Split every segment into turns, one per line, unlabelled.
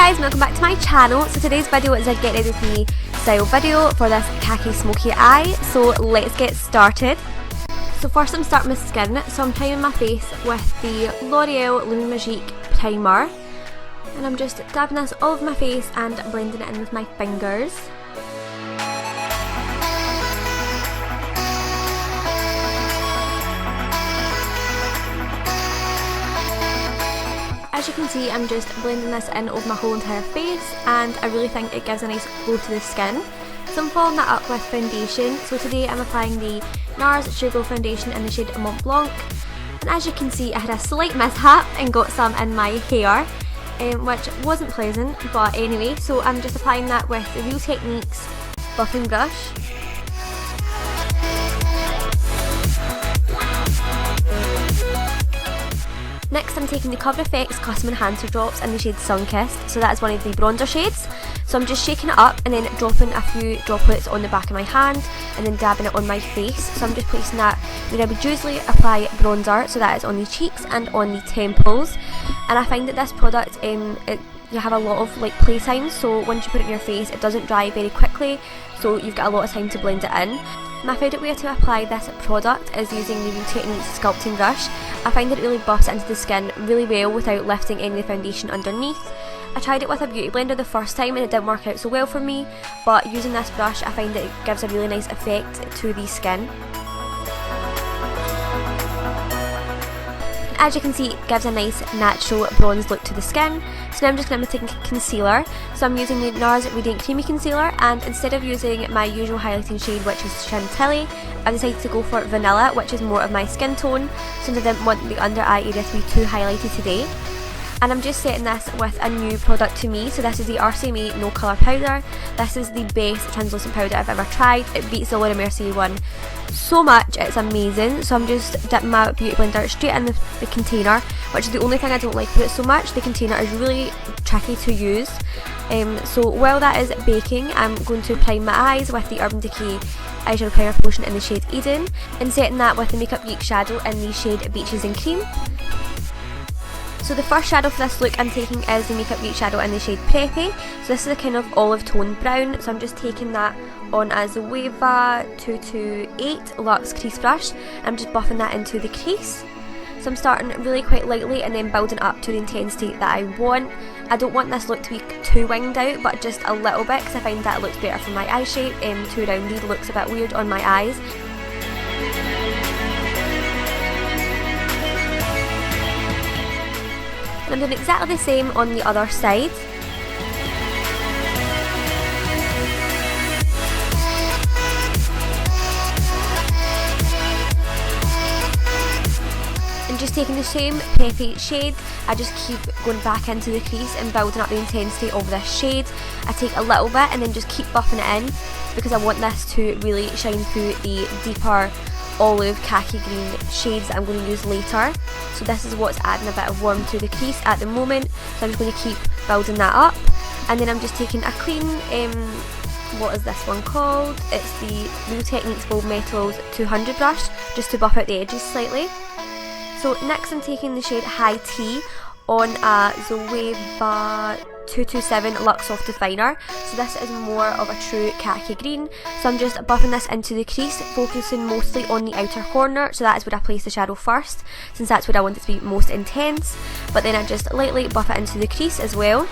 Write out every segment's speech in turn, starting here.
guys, and welcome back to my channel. So today's video is a get ready with me style video for this khaki smoky eye. So let's get started. So first I'm starting with skin. So I'm priming my face with the L'Oreal Lumi Magique primer. And I'm just dabbing this all over my face and blending it in with my fingers. As you can see, I'm just blending this in over my whole entire face, and I really think it gives a nice glow to the skin. So I'm following that up with foundation. So today I'm applying the Nars Sugar Foundation in the shade Mont Blanc. And as you can see, I had a slight mishap and got some in my hair, which wasn't pleasant, but anyway. So I'm just applying that with the Real Techniques buffing brush. Next I'm taking the Cover FX Custom Enhancer Drops in the shade Sunkissed, so that is one of the bronzer shades. So I'm just shaking it up and then dropping a few droplets on the back of my hand and then dabbing it on my face. So I'm just placing that where I would usually apply bronzer, so that is on the cheeks and on the temples. And I find that this product, you have a lot of playtime, so once you put it in your face it doesn't dry very quickly, so you've got a lot of time to blend it in. My favourite way to apply this product is using the Real Techniques sculpting brush. I find that it really buffs it into the skin really well without lifting any of the foundation underneath. I tried it with a beauty blender the first time and it didn't work out so well for me, but using this brush I find that it gives a really nice effect to the skin. As you can see, it gives a nice natural bronze look to the skin. So now I'm just going to be taking concealer. So I'm using the Nars Radiant Creamy Concealer, and instead of using my usual highlighting shade, which is Chantilly, I decided to go for Vanilla, which is more of my skin tone, since I didn't want the under eye area to be too highlighted today. And I'm just setting this with a new product to me. So this is the RCMA No Colour Powder. This is the best translucent powder I've ever tried. It beats the Laura Mercier one so much, it's amazing. So I'm just dipping my beauty blender straight in the container, which is the only thing I don't like about it so much. The container is really tricky to use. So while that is baking, I'm going to prime my eyes with the Urban Decay Eyeshadow Primer Potion in the shade Eden, and setting that with the Makeup Geek shadow in the shade Beaches and Cream. So the first shadow for this look I'm taking is the Makeup Geek shadow in the shade Preppy. So this is a kind of olive tone brown, so I'm just taking that on as a Weva 228 Luxe crease brush. I'm just buffing that into the crease. So I'm starting really quite lightly and then building up to the intensity that I want. I don't want this look to be too winged out, but just a little bit, because I find that it looks better for my eye shape. Too rounded looks a bit weird on my eyes. And I'm doing exactly the same on the other side. And just taking the same Preppy shade, I just keep going back into the crease and building up the intensity of this shade. I take a little bit and then just keep buffing it in, because I want this to really shine through the deeper olive khaki green shades that I'm going to use later. So this is what's adding a bit of warmth to the crease at the moment, so I'm just going to keep building that up. And then I'm just taking a clean, what is this one called? It's the Real Techniques Gold Metals 200 brush, just to buff out the edges slightly. So next I'm taking the shade High Tea on a Zoeva 227 Luxe Soft Definer. So this is more of a true khaki green. So I'm just buffing this into the crease, focusing mostly on the outer corner. So that is where I place the shadow first, since that's where I want it to be most intense. But then I just lightly buff it into the crease as well.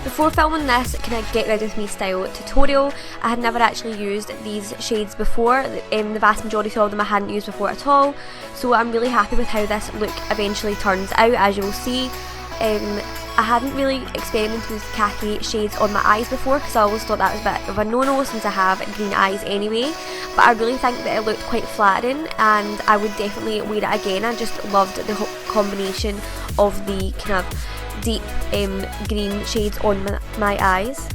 Before filming this kind of get ready with me style tutorial, I had never actually used these shades before. The vast majority of them I hadn't used before at all, so I'm really happy with how this look eventually turns out, as you'll see. I hadn't really experimented with khaki shades on my eyes before, because I always thought that was a bit of a no-no since I have green eyes anyway, but I really think that it looked quite flattering and I would definitely wear it again. I just loved the whole combination of the kind of deep green shades on my eyes.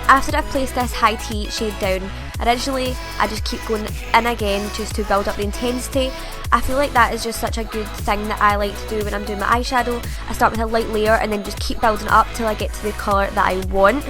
After I've placed this High Tea shade down, Originally, I just keep going in again just to build up the intensity. I feel like that is just such a good thing that I like to do when I'm doing my eyeshadow. I start with a light layer and then just keep building up till I get to the colour that I want.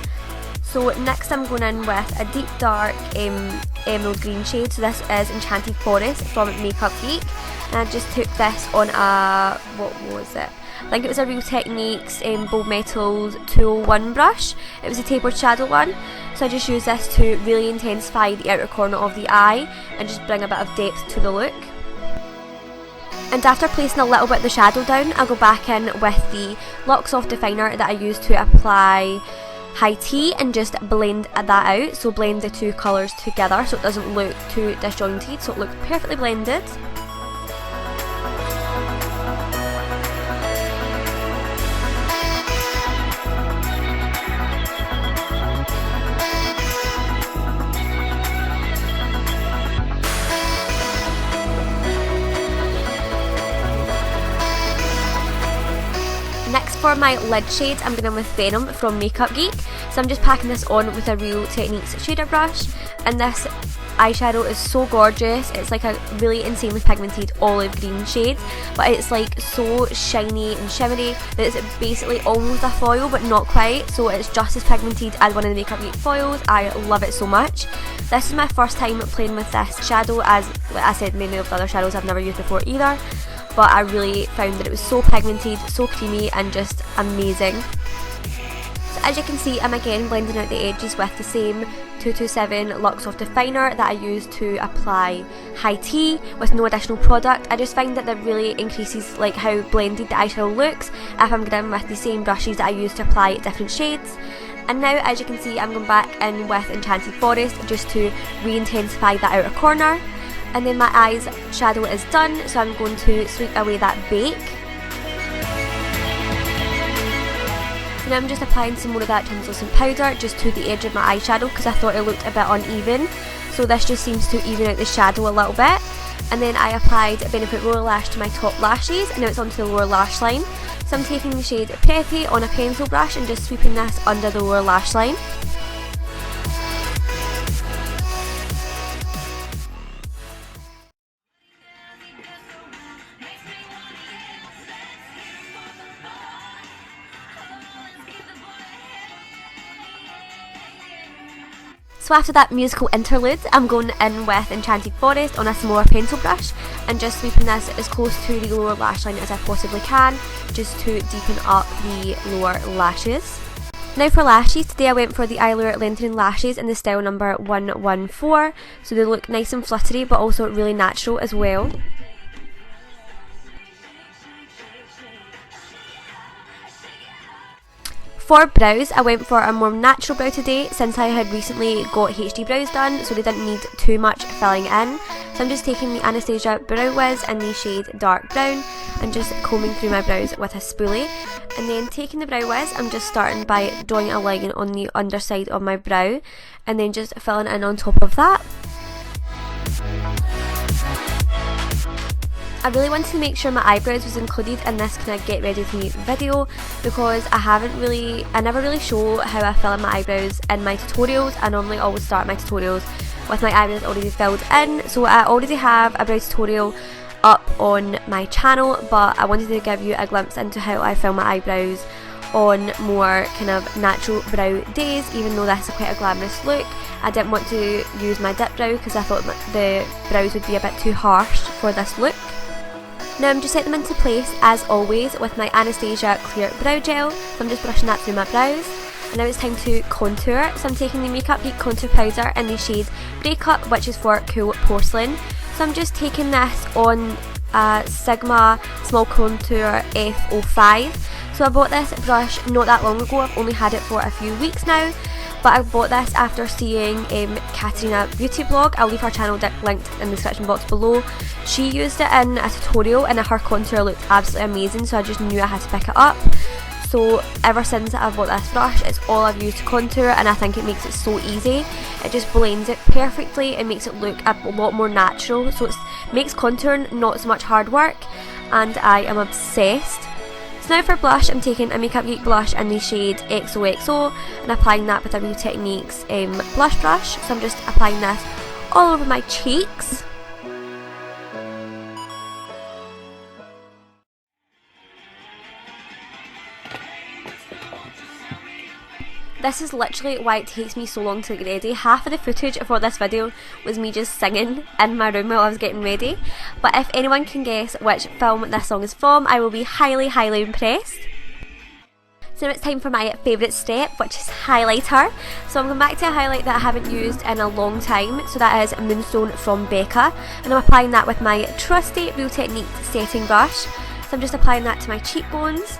So next I'm going in with a deep dark emerald green shade. So this is Enchanted Forest from Makeup Geek. And I just took this on a, what was it? I think it was a Real Techniques Bold Metals 201 brush. It was a tapered shadow one. So I just used this to really intensify the outer corner of the eye and just bring a bit of depth to the look. And after placing a little bit of the shadow down, I'll go back in with the Lock Soft Definer that I used to apply high tea and just blend that out. So blend the two colours together so it doesn't look too disjointed, so it looks perfectly blended. Next for my lid shade, I'm going in with Venom from Makeup Geek. So I'm just packing this on with a Real Techniques shader brush, and this eyeshadow is so gorgeous. It's like a really insanely pigmented olive green shade, but it's like so shiny and shimmery that it's basically almost a foil but not quite, so it's just as pigmented as one of the Makeup Geek foils. I love it so much. This is my first time playing with this shadow, as like I said, many of the other shadows I've never used before either. But I really found that it was so pigmented, so creamy and just amazing. So as you can see, I'm again blending out the edges with the same 227 Lock Soft Definer that I used to apply high tea with no additional product. I just find that that really increases like how blended the eyeshadow looks if I'm going in with the same brushes that I used to apply different shades. And now, as you can see, I'm going back in with Enchanted Forest just to re-intensify that outer corner. And then my eyes shadow is done, so I'm going to sweep away that bake. So now I'm just applying some more of that translucent powder just to the edge of my eyeshadow because I thought it looked a bit uneven. So this just seems to even out the shadow a little bit. And then I applied Benefit Roller Lash to my top lashes, and now it's onto the lower lash line. So I'm taking the shade Preppy on a pencil brush and just sweeping this under the lower lash line. So after that musical interlude, I'm going in with Enchanted Forest on a smaller pencil brush and just sweeping this as close to the lower lash line as I possibly can, just to deepen up the lower lashes. Now for lashes, today I went for the Eylure Lengthening Lashes in the style number 114, so they look nice and fluttery but also really natural as well. For brows, I went for a more natural brow today since I had recently got HD brows done, so they didn't need too much filling in. So I'm just taking the Anastasia Brow Wiz in the shade Dark Brown and just combing through my brows with a spoolie. And then taking the Brow Wiz, I'm just starting by drawing a line on the underside of my brow and then just filling in on top of that. I really wanted to make sure my eyebrows was included in this kind of get ready to meet video because I never really show how I fill in my eyebrows in my tutorials. I normally always start my tutorials with my eyebrows already filled in, so I already have a brow tutorial up on my channel, but I wanted to give you a glimpse into how I fill my eyebrows on more kind of natural brow days. Even though this is quite a glamorous look, I didn't want to use my dip brow because I thought the brows would be a bit too harsh for this look. Now I'm just setting them into place as always with my Anastasia Clear Brow Gel, so I'm just brushing that through my brows. And now it's time to contour, so I'm taking the Makeup Geek contour powder in the shade Breakup, which is for Cool Porcelain. So I'm just taking this on a Sigma Small Contour F05. So I bought this brush not that long ago, I've only had it for a few weeks now. But I bought this after seeing Katarina Beauty Blog. I'll leave her channel linked in the description box below. She used it in a tutorial and her contour looked absolutely amazing, so I just knew I had to pick it up. So ever since I've bought this brush, it's all I've used to contour, and I think it makes it so easy. It just blends it perfectly and makes it look a lot more natural. So it makes contouring not so much hard work, and I am obsessed. So now for blush, I'm taking a Makeup Geek blush in the shade XOXO and applying that with a Real Techniques blush brush. So I'm just applying this all over my cheeks. This is literally why it takes me so long to get ready. Half of the footage for this video was me just singing in my room while I was getting ready. But if anyone can guess which film this song is from, I will be highly, highly impressed. So now it's time for my favourite step, which is highlighter. So I'm going back to a highlight that I haven't used in a long time. So that is Moonstone from Becca. And I'm applying that with my trusty Real Techniques setting brush. So I'm just applying that to my cheekbones.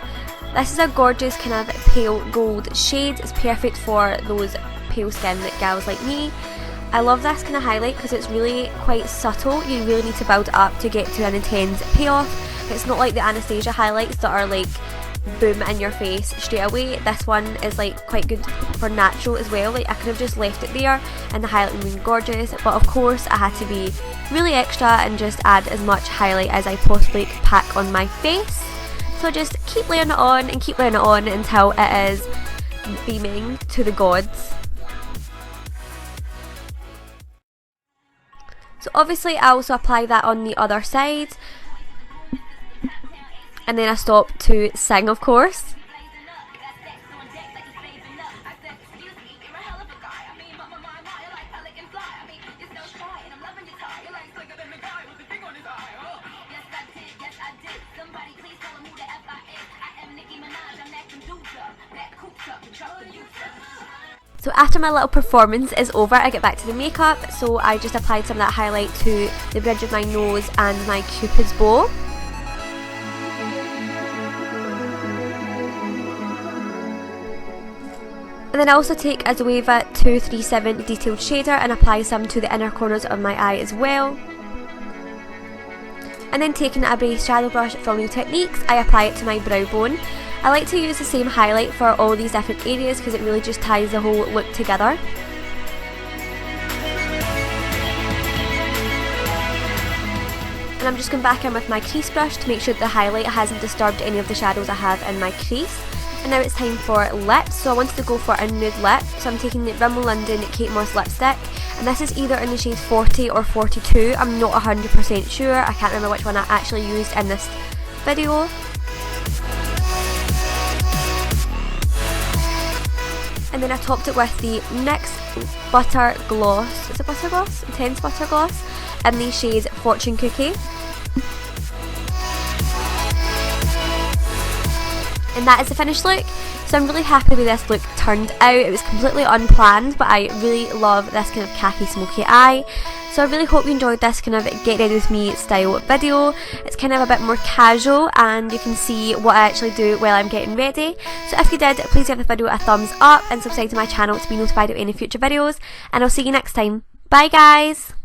This is a gorgeous kind of pale gold shade. It's perfect for those pale skinned gals like me. I love this kind of highlight because it's really quite subtle. You really need to build it up to get to an intense payoff. It's not like the Anastasia highlights that are like boom in your face straight away. This one is like quite good for natural as well. Like I could have just left it there and the highlight would have been gorgeous, but of course I had to be really extra and just add as much highlight as I possibly could pack on my face. So just keep layering it on and keep layering it on until it is beaming to the gods. So obviously I also apply that on the other side. And then I stop to sing, of course. So after my little performance is over, I get back to the makeup. So I just applied some of that highlight to the bridge of my nose and my Cupid's bow. And then I also take a Zoeva 237 detailed shader and apply some to the inner corners of my eye as well. And then taking a base shadow brush from Real Techniques, I apply it to my brow bone. I like to use the same highlight for all these different areas because it really just ties the whole look together. And I'm just going back in with my crease brush to make sure the highlight hasn't disturbed any of the shadows I have in my crease. And now it's time for lips. So I wanted to go for a nude lip. So I'm taking the Rimmel Kate Moss Lipstick. And this is either in the shade 40 or 42. I'm not 100% sure. I can't remember which one I actually used in this video. And then I topped it with the NYX Butter Gloss. Is it Butter Gloss? Intense Butter Gloss. In the shade Fortune Cookie. And that is the finished look. So I'm really happy with this look turned out. It was completely unplanned, but I really love this kind of khaki smoky eye. So I really hope you enjoyed this kind of get ready with me style video. It's kind of a bit more casual and you can see what I actually do while I'm getting ready. So if you did, please give the video a thumbs up and subscribe to my channel to be notified of any future videos. And I'll see you next time. Bye guys!